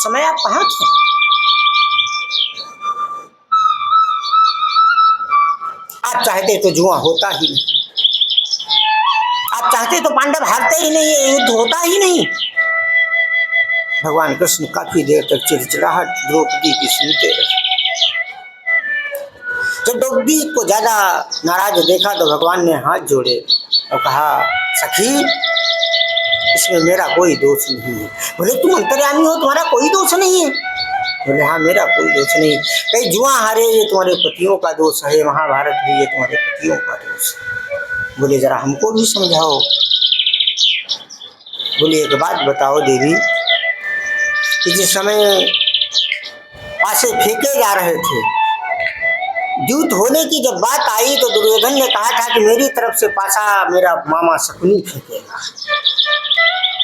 उस समय आप कहाँ थे? आप चाहते तो जुआ होता ही नहीं, आप चाहते तो पांडव हारते ही नहीं, ये युद्ध होता ही नहीं। भगवान कृष्ण काफी देर तक चिड़चिड़ाहट द्रौपदी की सुनते रहे। जब द्रौपदी को ज्यादा नाराज देखा तो भगवान ने हाथ जोड़े और कहा, सखी इसमें मेरा कोई दोष नहीं है। बोले तुम अंतर्यामी हो, तुम्हारा कोई दोष नहीं है? बोले हाँ मेरा कोई दोष नहीं। कहीं जुआ हारे ये तुम्हारे पतियों का दोष है, महाभारत भी ये तुम्हारे पतियों का दोष है। बोले जरा हमको भी समझाओ। बोले एक बात बताओ देवी, कि जिस समय पासे फेंके जा रहे थे, युद्ध होने की जब बात आई तो दुर्योधन ने कहा था कि मेरी तरफ से पासा मेरा मामा शकुनी फेंकेगा।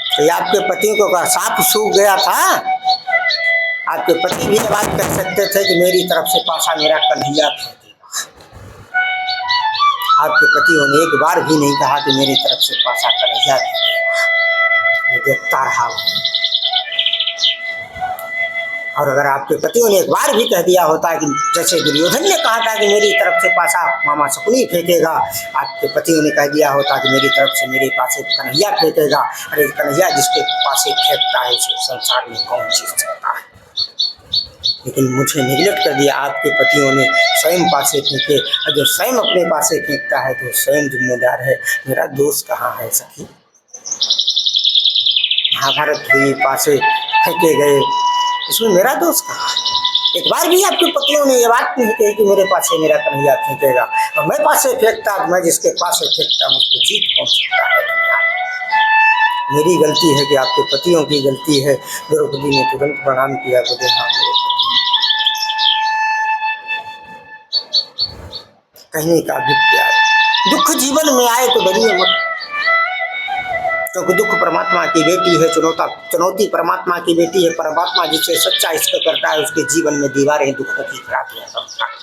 तो आपके पति को का सांप सूख गया था? आपके पति भी बात कर सकते थे कि मेरी तरफ से पासा मेरा कन्हैया फेंकेगा। आपके पतियों ने एक बार भी नहीं कहा कि मेरी तरफ से पासा कन्हैया फेंकेगा। ये देखता रहा। और अगर आपके पतियों ने एक बार भी कह दिया होता कि जैसे दुर्योधन ने कहा था कि मेरी तरफ से पासा मामा शकुनी फेंकेगा, आपके पतियों ने कह दिया होता कि मेरी तरफ से मेरे पासे कन्हैया फेंकेगा। अरे कन्हैया जिसके पासे फेंकता है उसे संसार में कौन जीत सकता है? लेकिन मुझे निगलेक्ट कर दिया। आपके पतियों ने स्वयं पासे फेंके, और जो स्वयं अपने पासे फेंकता है तो स्वयं जिम्मेदार है। मेरा दोष कहाँ है सखी? महाभारत हुई, पासे फेंके गए, इसमें मेरा दोष कहाँ है? एक बार भी आपके पतियों ने ये बात नहीं कही कि मेरे पास से मेरा कन्हैया फेंकेगा, और मैं पासे फेंकता, मैं जिसके पास से फेंकता मुझको जीत कौन सकता है? मेरी गलती है कि आपके पतियों की गलती है। द्रौपदी ने तुरंत प्रणाम किया। बोले हाँ मेरे कहने का अभिप्राय, दुख जीवन में आए तो डरिए मत, क्योंकि दुख परमात्मा की बेटी है, चुनौती परमात्मा की बेटी है। परमात्मा जिसे सच्चा इष्ट करता है उसके जीवन में दीवारें दुखों की खिड़कियां करता है।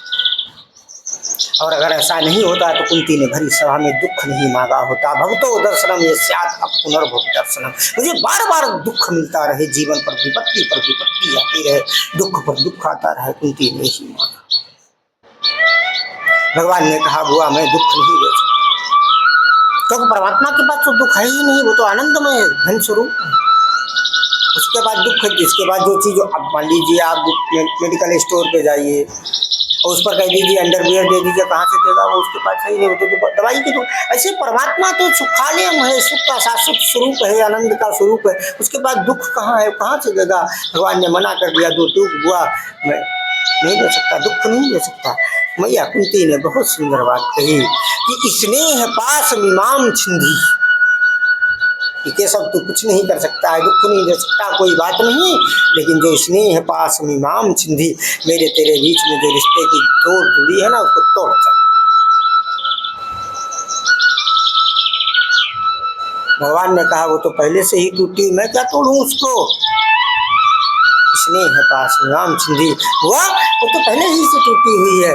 और अगर ऐसा नहीं होता तो कुंती ने भरी सभा में दुख नहीं मांगा होता। भक्तो दर्शनम ये स्यात् अब पुनर्भव दर्शनम। मुझे बार बार दुख मिलता रहे, जीवन पर विपत्ति आती रहे, दुख पर दुख आता रहे, कुंती ने ही मांगा। भगवान ने कहा बुआ मैं दुख नहीं दे सकता, क्योंकि परमात्मा के पास तो दुख है ही नहीं, वो तो आनंदमय धन स्वरूप है। उसके बाद दुख है, इसके बाद जो चीज अब मान लीजिए आप मेडिकल स्टोर पे जाइए और उस पर कह दीजिए अंडरवियर दे दीजिए, कहाँ से देगा वो? उसके पास सही नहीं, तो दवाई की तो ऐसे परमात्मा तो सुखालयम है, सुख का शाश्वत स्वरूप है, आनंद का स्वरूप है। उसके बाद दुख कहाँ है, कहाँ से देगा? भगवान ने मना कर दिया, दो दुख हुआ मैं नहीं दे सकता, दुख नहीं दे सकता। मैया कुंती ने बहुत सुंदर बात कही कि स्नेह पास मीमांस छिंदी, कि सब तू कुछ नहीं कर सकता है, दुख नहीं दे सकता, कोई बात नहीं, लेकिन जो स्नेह पास मीमांस छिंदी, मेरे तेरे बीच में जो रिश्ते की तोड़ जुड़ी है ना उसको तोड़ कर। भगवान ने कहा वो तो पहले से ही टूटी, मैं क्या तोड़ूं उसको? स्नेह पास मीमांस छिंदी हुआ, वो तो पहले ही से टूटी हुई है।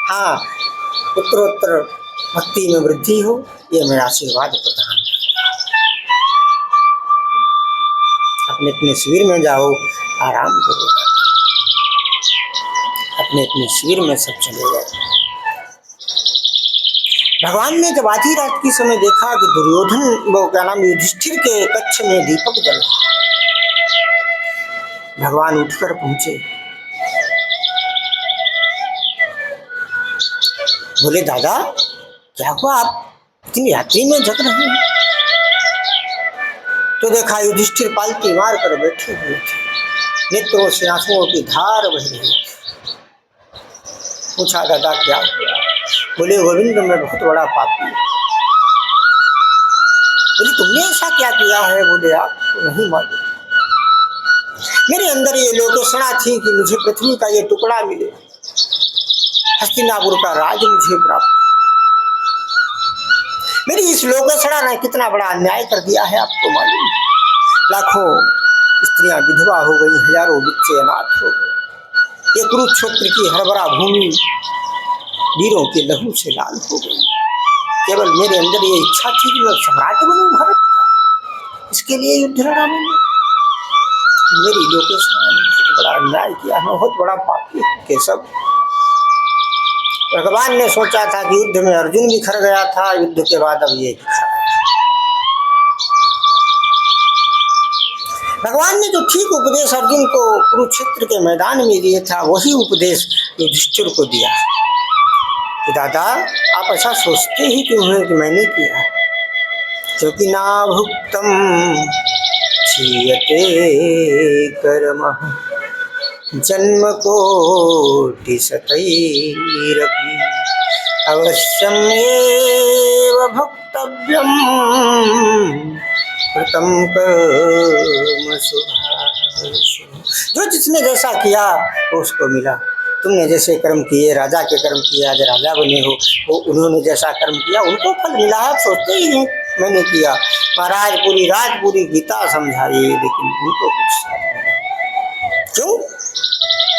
हाँ, उत्तरोत्तर भक्ति में वृद्धि हो, ये मेरा आशीर्वाद प्रदान। अपने अपने शिविर में जाओ, आराम करो, अपने अपने शिविर में सब चले गए। भगवान ने जब आधी रात की समय देखा कि दुर्योधन वो क्या नाम युधिष्ठिर के कक्ष में दीपक जल रहा, भगवान उठकर पहुंचे। बोले दादा क्या हुआ, आप इतनी रात्रि में जग रहे हैं? तो देखा युधिष्ठिर पालती मार कर बैठे हुए थे, नेत्रों से आंसुओं की धार बह रही थी। पूछा दादा क्या हुआ? बोले गोविंद मैं बहुत बड़ा पापी। बोले तुमने ऐसा क्या किया है? बोले आपको नहीं मालूम, मेरे अंदर ये लोकेशना थी कि मुझे पृथ्वी का ये टुकड़ा मिले, हस्तिनापुर का राज मुझे प्राप्त। मेरी इस लोकेशना ने कितना बड़ा अन्याय कर दिया है आपको मालूम? लाखों स्त्रियां विधवा हो गई, हजारों बच्चे अनाथ हो गए। ये कुरुक्षेत्र की हरभरा भूमि वीरों के लहू से लाल हो गई। केवल मेरे अंदर ये इच्छा थी कि मैं सम्राट बनूं भारत का, इसके लिए युद्ध लड़ा मैंने। मेरी लोकेशन बहुत बड़ा अन्याय किया, मैं बहुत बड़ा पापी केशव। भगवान ने सोचा था कि युद्ध में अर्जुन बिखर गया था, युद्ध के बाद अब ये भगवान ने जो ठीक उपदेश अर्जुन को कुरुक्षेत्र के मैदान में दिए था, वही उपदेश युधिष्ठिर को दिया कि दादा आप ऐसा सोचते ही क्यों हैं कि मैंने किया, क्योंकि ना भुक्तम क्षीयते कर्मः जन्म कोटि शतैरपि अवश्यमेव भोक्तव्यम कृतं कर्म शुभाशुभ। जो जिसने जैसा किया वो उसको मिला। तुमने जैसे कर्म किए, राजा के कर्म किए, आज राजा बने हो, वो उन्होंने जैसा कर्म किया उनको फल मिला है। सोचते ही नहीं मैंने किया। महाराज पूरी रात पूरी गीता समझाई, लेकिन उनको कुछ क्यों?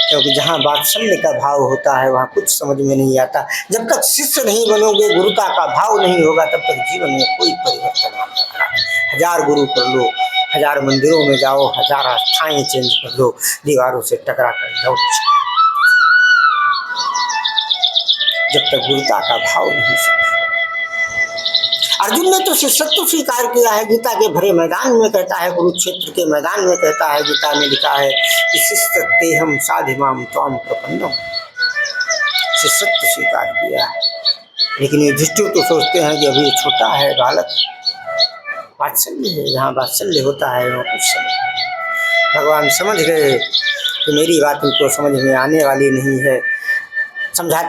क्योंकि जहाँ वात्सल्य का भाव होता है वहाँ कुछ समझ में नहीं आता। जब तक शिष्य नहीं बनोगे, गुरुता का भाव नहीं होगा, तब तक जीवन में कोई परिवर्तन नहीं होगा। हजार गुरु कर लो, हजार मंदिरों में जाओ, हजार आस्थाएं चेंज कर लो, दीवारों से टकरा कर जाओ, जब तक गुरुता का भाव नहीं सीखा। अर्जुन ने तो शिष्यत्व स्वीकार किया है। गीता के भरे मैदान में कहता है, कुरुक्षेत्र के मैदान में कहता है, गीता में लिखा है कि शिष्यत्वेहं साधिमां त्वां प्रपन्नम। शिष्यत्व स्वीकार किया है, लेकिन युधिष्ठिर तो सोचते हैं कि अभी छोटा है, बालक। वात्सल्य है, जहाँ वात्सल्य होता है वहाँ कुछ समझ। भगवान समझ गए कि मेरी बात उनको समझ में आने वाली नहीं है। समझा